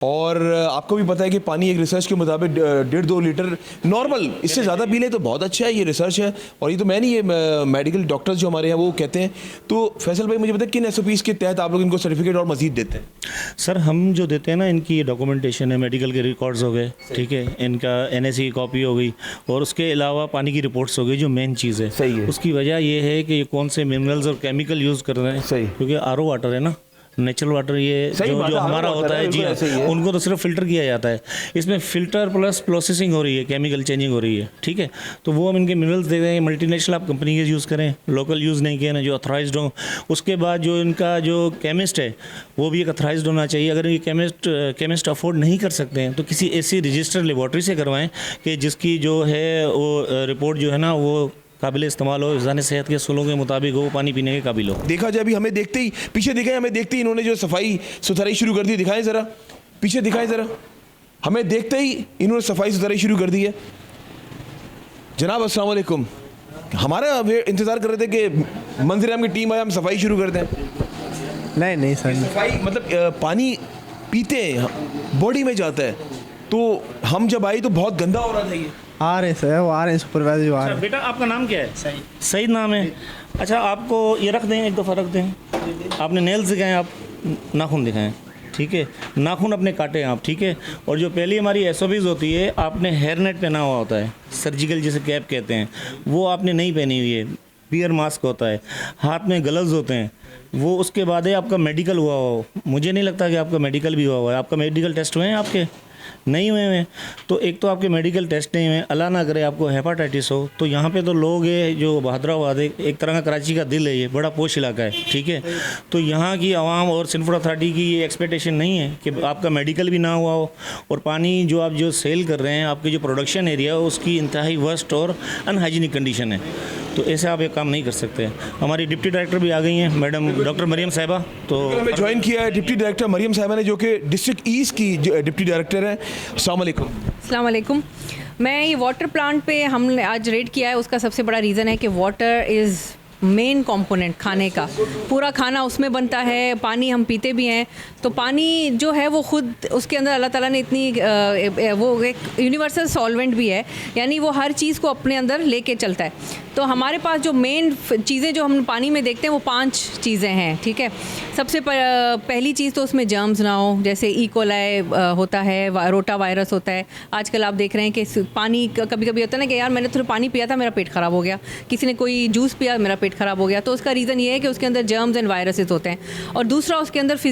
और आपको भी पता है कि पानी एक रिसर्च के मुताबिक 1.5-2 लीटर नॉर्मल, इससे ज़्यादा पी ले तो बहुत अच्छा है, ये रिसर्च है। और ये तो मैं नहीं, ये मेडिकल डॉक्टर्स जो हमारे हैं वो कहते हैं। तो फैसल भाई मुझे बताए किन SOPs के तहत आप लोग इनको सर्टिफिकेट और मज़ीद देते हैं? सर हम जो देते हैं ना, इनकी डॉक्यूमेंटेशन है, मेडिकल के रिकॉर्ड्स हो गए, ठीक है, इनका NAC की कॉपी हो गई, और उसके अलावा पानी की रिपोर्ट्स हो गई, जो मेन चीज़ है। सही है। उसकी वजह ये है कि ये कौन से मिनरल्स और केमिकल यूज़ कर रहे हैं। सही। क्योंकि RO वाटर है ना, नेचुरल वाटर, ये जो हमारा होता है जी, उनको तो सिर्फ फ़िल्टर किया जाता है। इसमें फ़िल्टर प्लस प्रोसेसिंग हो रही है, केमिकल चेंजिंग हो रही है, ठीक है। तो वो हम इनके मिनरल्स दे दें, मल्टीनेशनल आप कंपनी के यूज़ करें, लोकल यूज़ नहीं किए ना, जो अथराइज्ड हो। उसके बाद जो इनका जो केमिस्ट है वो भी एक अथराइज्ड होना चाहिए। अगर ये केमिस्ट अफोर्ड नहीं कर सकते हैं तो किसी ऐसी रजिस्टर्ड लेबॉर्ट्री से करवाएं कि जिसकी जो है वो रिपोर्ट जो है ना वो काबिल इस्तेमाल हो, इंसानी सेहत के असूलों के मुताबिक हो, पानी पीने के काबिल हो। देखा जाए अभी हमें देखते ही पीछे दिखाएं, हमें देखते ही इन्होंने जो सफाई सुथराई शुरू कर दी। दिखाएं ज़रा, पीछे दिखाएं ज़रा, हमें देखते ही इन्होंने सफाई सुथराई शुरू कर दी है। जनाब अस्सलाम वालेकुम, हमारा इंतज़ार कर रहे थे कि मंजर आम की टीम आए, हम सफाई शुरू कर दें। नहीं सर, सफाई मतलब पानी पीते हैं, बॉडी में जाता है, तो हम जब आई तो बहुत गंदा हो रहा था ये। आ रहे हैं सर, वो आ रहे हैं, सुपरवाइजर जो आ रहे हैं। बेटा आपका नाम क्या है? सईद नाम है। अच्छा, आपको ये रख दें, एक दफ़ा रख दें। आपने नेल्स दिखाएं, आप नाखून दिखाएं, ठीक है, नाखून अपने काटें आप, ठीक है। और जो पहली हमारी SOPs होती है, आपने हेयर नेट पहना हुआ होता है, सर्जिकल जिसे कैप कहते हैं, वो आपने नहीं पहनी हुई है। बियर मास्क होता है, हाथ में ग्लव्स होते हैं, वो उसके बाद है आपका मेडिकल हुआ हो। मुझे नहीं लगता कि आपका मेडिकल भी हुआ है। आपका मेडिकल टेस्ट हुए हैं? आपके नहीं हुए हैं। तो एक तो आपके मेडिकल टेस्ट नहीं हुए, अल्लाह ना करे आपको हेपाटाइटिस हो। तो यहाँ पे तो लोग है जो बहादुराबाद है, एक तरह का कराची का दिल है, ये बड़ा पोश इलाका है, ठीक है। तो यहाँ की आवाम और सिंफुड अथॉरिटी की ये एक्सपेक्टेशन नहीं है कि आपका मेडिकल भी ना हुआ हो, और पानी जो आप जो सेल कर रहे हैं, आपके जो प्रोडक्शन एरिया है उसकी इंतहाई वर्स्ट और अनहाइजीनिक कंडीशन है। तो ऐसे आप एक काम नहीं कर सकते। हमारी डिप्टी डायरेक्टर भी आ गई हैं, मैडम डॉक्टर मरियम साहिबा। तो हमें ज्वाइन किया है डिप्टी डायरेक्टर मरियम साहिबा ने, जो कि डिस्ट्रिक्ट ईस्ट की डिप्टी डायरेक्टर हैं। अस्सलाम वालेकुम। अस्सलाम वालेकुम। मैं ये वाटर प्लांट पे हमने आज रेड किया है, उसका सबसे बड़ा रीज़न है कि वाटर इज़ मेन कंपोनेंट खाने का। पूरा खाना उसमें बनता है, पानी हम पीते भी हैं। तो पानी जो है वो खुद उसके अंदर अल्लाह ताला ने इतनी वो एक यूनिवर्सल सॉल्वेंट भी है, यानी वो हर चीज़ को अपने अंदर लेके चलता है। तो हमारे पास जो मेन चीज़ें जो हम पानी में देखते हैं वो 5 चीज़ें हैं, ठीक है। सबसे पहली चीज़ तो उसमें जर्म्स ना हो, जैसे ई कोलाई होता है, रोटा वायरस होता है। आजकल आप देख रहे हैं कि पानी कभी कभी होता है ना कि यार मैंने थोड़ा पानी पिया था, मेरा पेट ख़राब हो गया, किसी ने कोई जूस पिया, मेरा पेट ख़राब हो गया। तो उसका रीज़न ये है कि उसके अंदर जर्म्स एंड वायरसेस होते हैं। और दूसरा उसके अंदर